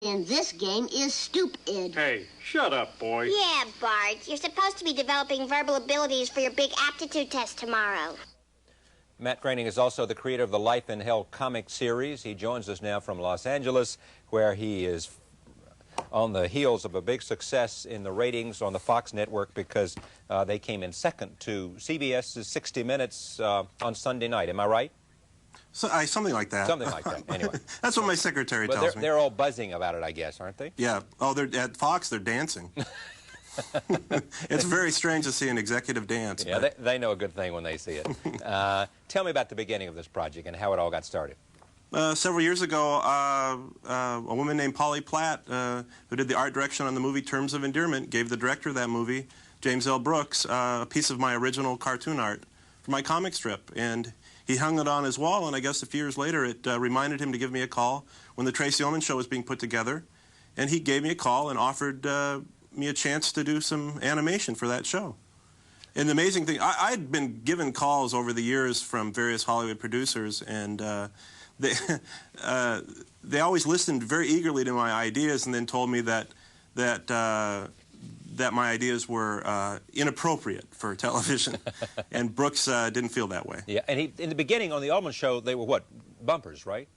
And this game is stupid. Hey, shut up, boy. Yeah, Bart. You're supposed to be developing verbal abilities for your big aptitude test tomorrow. Matt Groening is also the creator of the Life in Hell comic series. He joins us now from Los Angeles, where he is on the heels of a big success in the ratings on the Fox network because they came in second to CBS's 60 Minutes on Sunday night. Am I right? So, something like that. Something like that, anyway. That's what my secretary But tells me. They're all buzzing about it, I guess, aren't they? Yeah. Oh, they're at Fox, they're dancing. It's very strange to see an executive dance. Yeah, they know a good thing when they see it. Tell me about the beginning of this project and how it all got started. Several years ago, a woman named Polly Platt, who did the art direction on the movie Terms of Endearment, gave the director of that movie, James L. Brooks, a piece of my original cartoon art for my comic strip. And he hung it on his wall, and I guess a few years later it reminded him to give me a call when the Tracy Ullman Show was being put together. And he gave me a call and offered me a chance to do some animation for that show. And the amazing thing, I'd been given calls over the years from various Hollywood producers, and they always listened very eagerly to my ideas and then told me that my ideas were inappropriate for television. And Brooks didn't feel that way. Yeah, and in the beginning on the Ullman Show, they were what? Bumpers, right?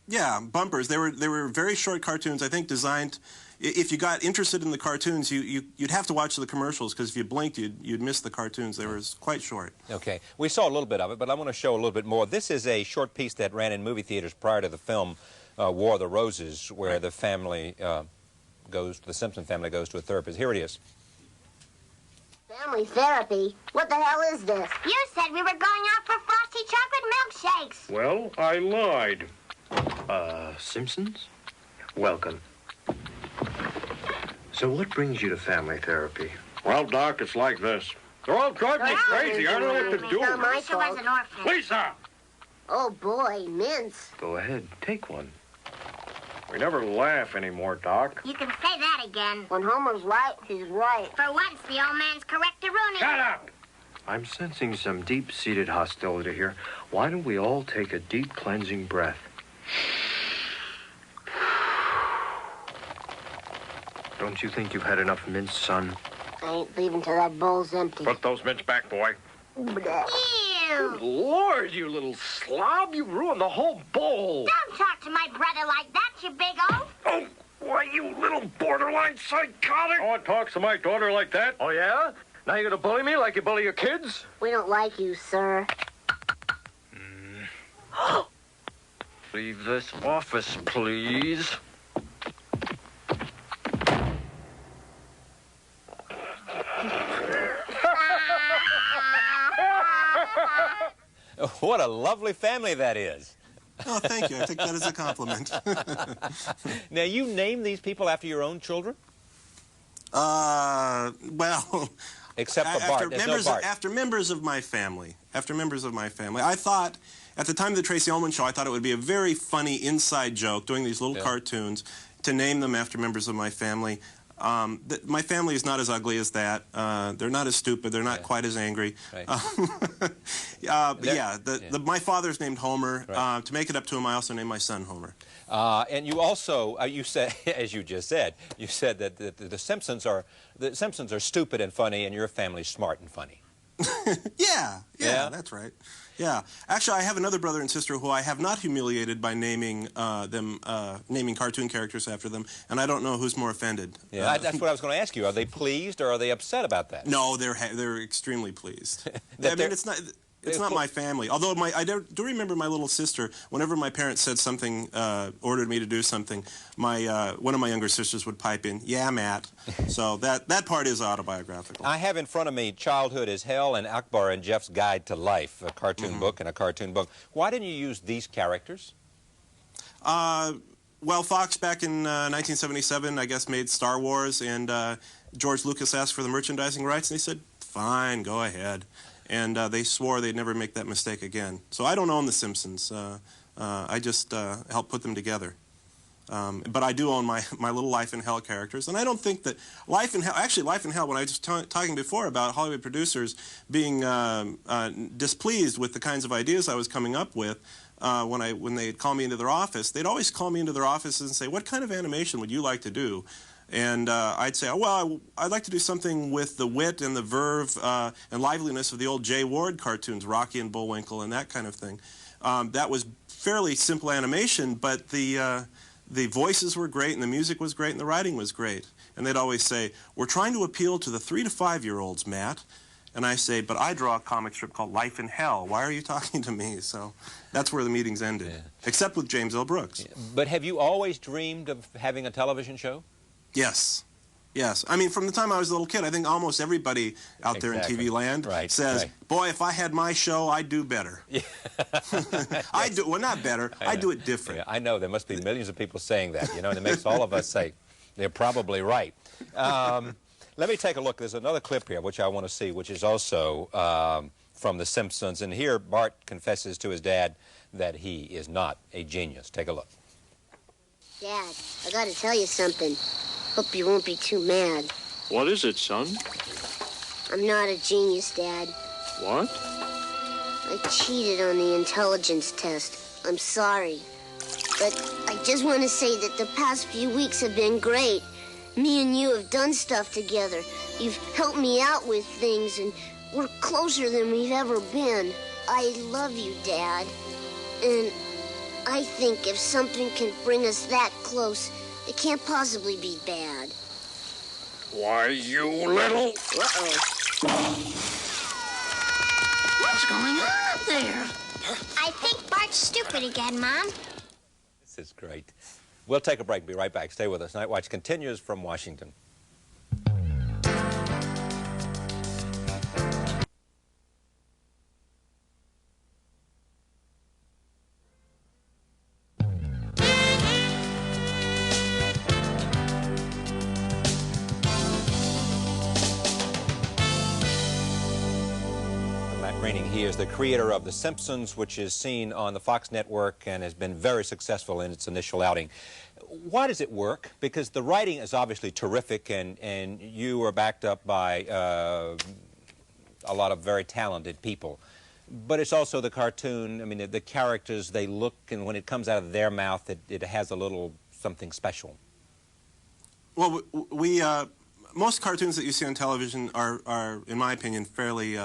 Yeah, bumpers. They were very short cartoons, I think, designed. If you got interested in the cartoons, you'd have to watch the commercials, because if you blinked, you'd miss the cartoons. They were quite short. Okay. We saw a little bit of it, but I want to show a little bit more. This is a short piece that ran in movie theaters prior to the film War of the Roses, where the family the Simpson family goes to a therapist. Here it is. Family therapy? What the hell is this? You said we were going out for frosty chocolate milkshakes. Well, I lied. Simpsons? Welcome. So what brings you to family therapy? Well, Doc, it's like this. They're all driving me crazy. I don't know what to do. Not my Lisa was fault. an orphan. Lisa! Oh, boy, mints. Go ahead, take one. We never laugh anymore, Doc. You can say that again. When Homer's right, he's right. For once, the old man's correct to Rooney. Shut up! I'm sensing some deep-seated hostility here. Why don't we all take a deep cleansing breath? Don't you think you've had enough mints, son? I ain't leaving till that bowl's empty. Put those mints back, boy. Ew. Lord, you little slob, you ruined the whole bowl. Don't talk to my brother like that, you big oaf. Oh, why, you little borderline psychotic. No one talks to my daughter like that. Oh, yeah? Now you're gonna bully me like you bully your kids? We don't like you, sir. Leave this office, please. What a lovely family that is. Oh, thank you. I think that is a compliment. Now, you name these people after your own children? Well... Except for Bart. There's no Bart. After members of my family. After members of my family. I thought, at the time of the Tracy Ullman Show, I thought it would be a very funny inside joke, doing these little cartoons, to name them after members of my family. My family is not as ugly as that. They're not as stupid. They're not quite as angry. Right. My father's named Homer. Right. To make it up to him, I also named my son Homer. And you also, you said, as you just said, you said that the Simpsons are stupid and funny, and your family's smart and funny. Yeah, that's right. Yeah, actually, I have another brother and sister who I have not humiliated by naming naming cartoon characters after them, and I don't know who's more offended. Yeah, that's what I was going to ask you. Are they pleased or are they upset about that? No, they're extremely pleased. I mean, it's not my family. Although I do remember my little sister, whenever my parents said something, ordered me to do something, one of my younger sisters would pipe in, "Yeah, Matt." So that part is autobiographical. I have in front of me Childhood is Hell and Akbar and Jeff's Guide to Life, a cartoon book and a cartoon book. Why didn't you use these characters? Well, Fox back in 1977, I guess, made Star Wars, and George Lucas asked for the merchandising rights, and he said, "Fine, go ahead." And they swore they'd never make that mistake again. So I don't own The Simpsons. I just helped put them together. But I do own my little Life in Hell characters. And I don't think that Life in Hell, when I was talking before about Hollywood producers being displeased with the kinds of ideas I was coming up with, when they'd call me into their office, they'd always call me into their office and say, "What kind of animation would you like to do?" And I'd say, "Oh, well, I'd like to do something with the wit and the verve and liveliness of the old Jay Ward cartoons, Rocky and Bullwinkle and that kind of thing." That was fairly simple animation, but the voices were great and the music was great and the writing was great. And they'd always say, "We're trying to appeal to the 3 to 5-year-olds, Matt." And I say, "But I draw a comic strip called Life in Hell. Why are you talking to me?" So that's where the meetings ended, except with James L. Brooks. Yeah. But have you always dreamed of having a television show? Yes. Yes. I mean, from the time I was a little kid, I think almost everybody out there in TV land says, "Boy, if I had my show, I'd do better." Yeah. Well, not better. I'd do it different. Yeah, I know. There must be millions of people saying that, you know, and it makes all of us say, they're probably right. Let me take a look. There's another clip here which I want to see, which is also from The Simpsons. And here Bart confesses to his dad that he is not a genius. Take a look. Dad, I gotta tell you something. Hope you won't be too mad. What is it, son? I'm not a genius, Dad. What? I cheated on the intelligence test. I'm sorry. But I just want to say that the past few weeks have been great. Me and you have done stuff together. You've helped me out with things, and we're closer than we've ever been. I love you, Dad. And I think if something can bring us that close, it can't possibly be bad. Why, you little... Uh-oh. What's going on up there? I think Bart's stupid again, Mom. This is great. We'll take a break. Be right back. Stay with us. Night Watch continues from Washington. Groening. He is the creator of The Simpsons, which is seen on the Fox network and has been very successful in its initial outing. Why does it work? Because the writing is obviously terrific, and you are backed up by a lot of very talented people. But it's also the cartoon. I mean, the characters, they look, and when it comes out of their mouth, it has a little something special. Well, most cartoons that you see on television are in my opinion, fairly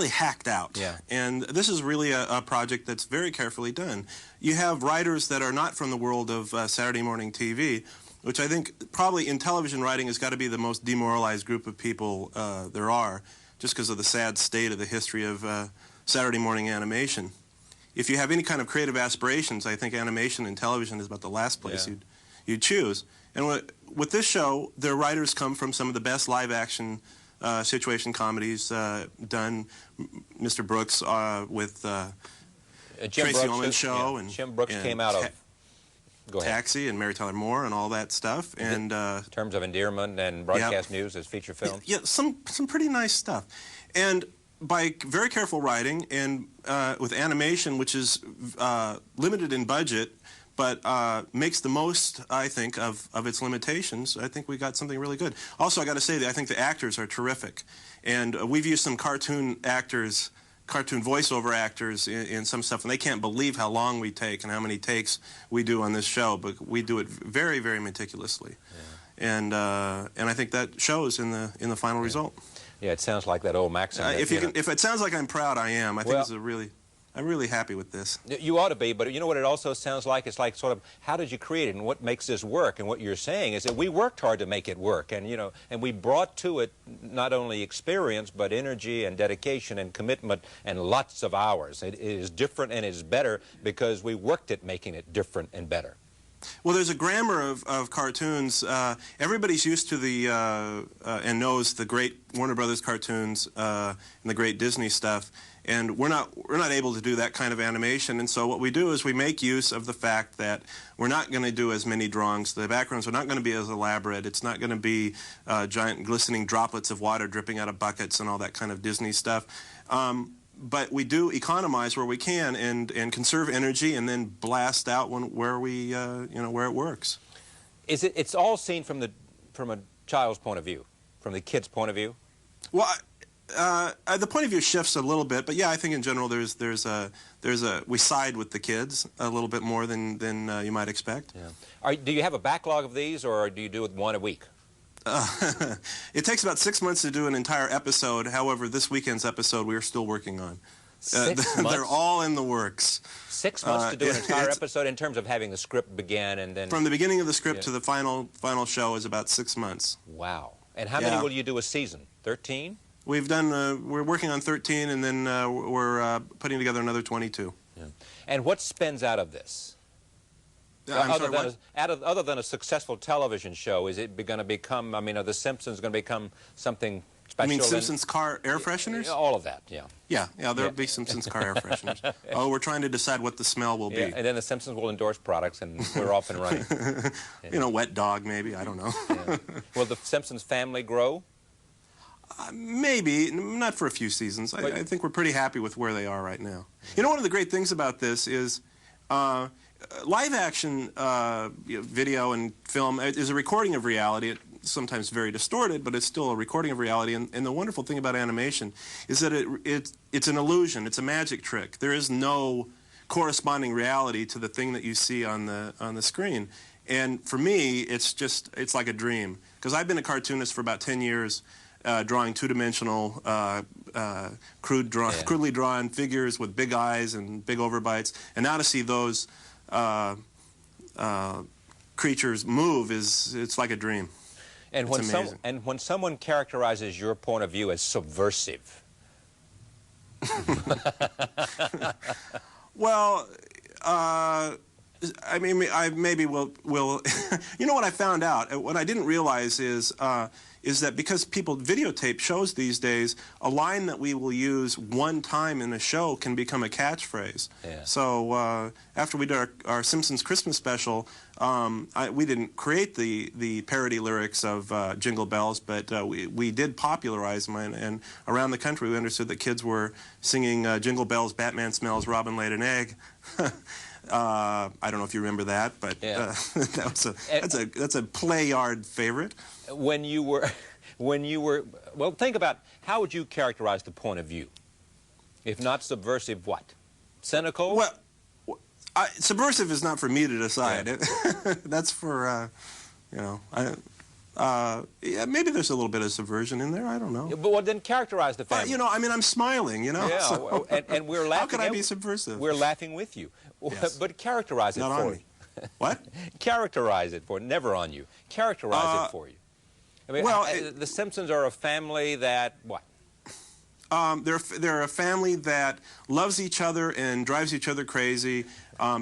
hacked out. Yeah. And this is really a project that's very carefully done. You have writers that are not from the world of Saturday morning TV, which I think probably in television writing has got to be the most demoralized group of people there are, just because of the sad state of the history of Saturday morning animation. If you have any kind of creative aspirations, I think animation and television is about the last place you'd choose. And with this show, their writers come from some of the best live-action situation comedies done. Mr. Brooks with Tracy Ullman's show, yeah. and Jim Brooks came out of Taxi and Mary Tyler Moore and all that stuff. And Terms of Endearment and Broadcast News as feature films. Yeah, some pretty nice stuff. And by very careful writing and with animation, which is limited in budget, but makes the most, I think, of its limitations, I think we got something really good. Also, I got to say that I think the actors are terrific. And we've used some cartoon actors, cartoon voiceover actors in some stuff, and they can't believe how long we take and how many takes we do on this show, but we do it very, very meticulously. Yeah. And I think that shows in the final result. Yeah, it sounds like that old maxim. If it sounds like I'm proud, I am. I think it's I'm really happy with this. You ought to be, but you know what it also sounds like? It's like sort of, how did you create it and what makes this work? And what you're saying is that we worked hard to make it work, and you know, and we brought to it not only experience, but energy and dedication and commitment and lots of hours. It is different and it's better because we worked at making it different and better. Well, there's a grammar of cartoons. Everybody's used to the and knows the great Warner Brothers cartoons and the great Disney stuff, and we're not able to do that kind of animation. And so what we do is we make use of the fact that we're not going to do as many drawings. The backgrounds are not going to be as elaborate. It's not going to be giant glistening droplets of water dripping out of buckets and all that kind of Disney stuff. But we do economize where we can and conserve energy and then blast out where it works. It's all seen from a child's point of view, from the kid's point of view? Well, The point of view shifts a little bit, but yeah, I think in general we side with the kids a little bit more than you might expect. Yeah. Do you have a backlog of these, or do you do it one a week? It takes about 6 months to do an entire episode. However, this weekend's episode we are still working on. 6 months? They're all in the works. 6 months to do an entire episode in terms of having the script begin and then... From the beginning of the script to the final show is about 6 months. Wow. And how many will you do a season? 13? We've done, we're working on 13, and then we're putting together another 22. Yeah. And what spins out of this? Other than a successful television show, is it going to become, I mean, are the Simpsons going to become something special? You mean Simpsons car air fresheners? All of that, yeah. Yeah, there'll be Simpsons car air fresheners. Oh, we're trying to decide what the smell will be. And then the Simpsons will endorse products, and we're off and running. You know, wet dog, maybe, I don't know. Will the Simpsons family grow? Maybe, not for a few seasons. I think we're pretty happy with where they are right now. You know, one of the great things about this is live action video and film is a recording of reality. It's sometimes very distorted, but it's still a recording of reality. And the wonderful thing about animation is that it's an illusion. It's a magic trick. There is no corresponding reality to the thing that you see on the screen. And for me, it's like a dream. Because I've been a cartoonist for about 10 years, drawing two-dimensional, crudely drawn figures with big eyes and big overbites. And now to see those creatures move it's like a dream. And when someone characterizes your point of view as subversive, well, I mean, I maybe will. You know what I found out? What I didn't realize is that because people videotape shows these days, a line that we will use one time in a show can become a catchphrase. Yeah. So after we did our Simpsons Christmas special, we didn't create the parody lyrics of Jingle Bells, but we did popularize them, and around the country we understood that kids were singing Jingle Bells, Batman Smells, Robin Laid an Egg. I don't know if you remember that, but that's a play yard favorite. When you were, well, think about how would you characterize the point of view? If not subversive, what? Cynical? Well, subversive is not for me to decide. Yeah. That's for, you know, yeah, maybe there's a little bit of subversion in there. I don't know. But well, then characterize the family. You know, I mean, I'm smiling. You know. Yeah. So, and we're laughing. How could I be subversive? We're laughing with you. Yes. But characterize it not for on me. What? Characterize it for never on you. Characterize it for you. I mean, well, the Simpsons are a family that what? They're a family that loves each other and drives each other crazy.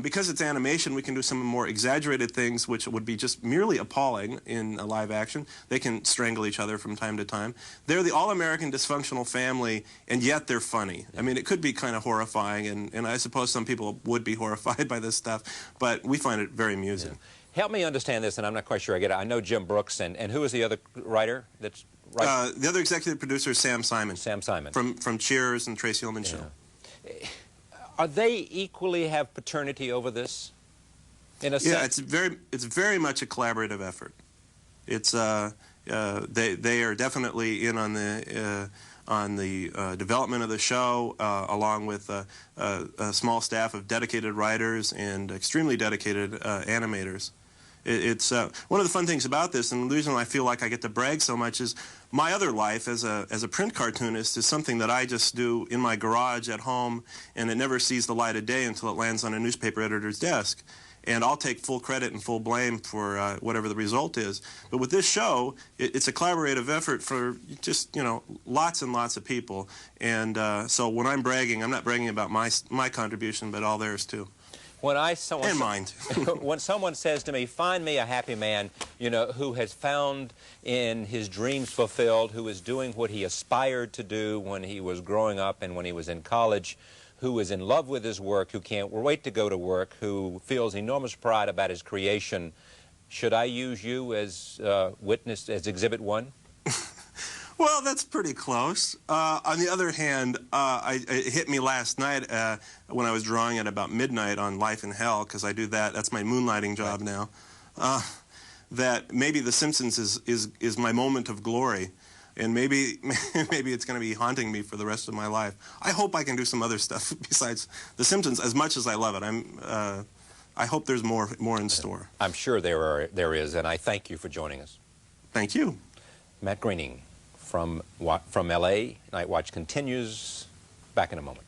Because it's animation, we can do some more exaggerated things, which would be just merely appalling in live action. They can strangle each other from time to time. They're the all-American dysfunctional family, and yet they're funny. I mean, it could be kind of horrifying, and I suppose some people would be horrified by this stuff, but we find it very amusing. Yeah. Help me understand this, and I'm not quite sure I get it. I know Jim Brooks, and who is the other writer that's right? The other executive producer is Sam Simon. Sam Simon. From Cheers and Tracy Ullman Show. Are they equally have paternity over this? In a sense? Yeah, it's very much a collaborative effort. It's they are definitely in on the development of the show, along with a small staff of dedicated writers and extremely dedicated animators. It's one of the fun things about this, and the reason I feel like I get to brag so much is my other life as a print cartoonist is something that I just do in my garage at home, and it never sees the light of day until it lands on a newspaper editor's desk. And I'll take full credit and full blame for whatever the result is. But with this show, it's a collaborative effort for just, you know, lots and lots of people. And so when I'm bragging, I'm not bragging about my contribution, but all theirs too. When when someone says to me, find me a happy man, you know, who has found in his dreams fulfilled, who is doing what he aspired to do when he was growing up and when he was in college, who is in love with his work, who can't wait to go to work, who feels enormous pride about his creation, should I use you as witness, as Exhibit 1? Well, that's pretty close. On the other hand, it hit me last night when I was drawing at about midnight on Life in Hell, because I do that. That's my moonlighting job now. That maybe The Simpsons is my moment of glory. and maybe it's going to be haunting me for the rest of my life. I hope I can do some other stuff besides The Simpsons. As much as I love it, I hope there's more in store. I'm sure there is, and I thank you for joining us. Thank you. Matt Groening from L.A. Night Watch continues. Back in a moment.